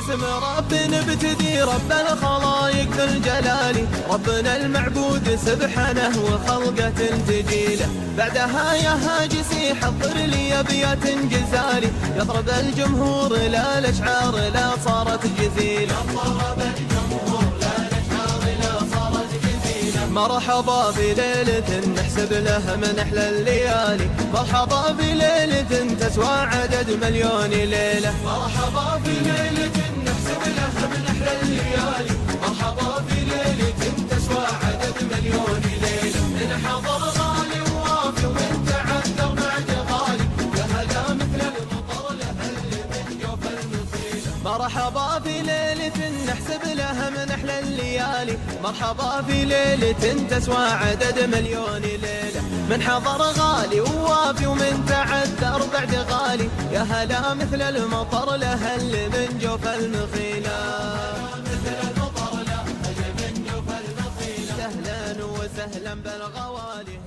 باسم رب نبتدي رب الخلايق ذو الجلال، ربنا المعبود سبحانه وخلقة تجيله. بعدها يا هاجسي حضر لي ابيات جزالي، يطرب الجمهور لا الاشعار لا صارت جزيله. مرحبا بليلة نحسب لها من أحلى الليالي، مرحبا بليلة تسوى عدد مليون ليلة. مرحبا بليلة نحسب لها من أحلى الليالي، مرحبا بليلة تسوى عدد مليون ليلة. من حضر غالي ووافي ومن تعذر بعد غالي، يا هلا مثل المطر لهل من جوف المصيلة. مرحبا بليلة نحسب لها من أحلى الليالي، مرحبا بليلة تسوى عدد مليون ليلة. من حضر غالي ووافي ومن تعذر بعد غالي، يا هلا مثل المطر لهل من جوف المخيلة. سهلا وسهلا بالغوالي.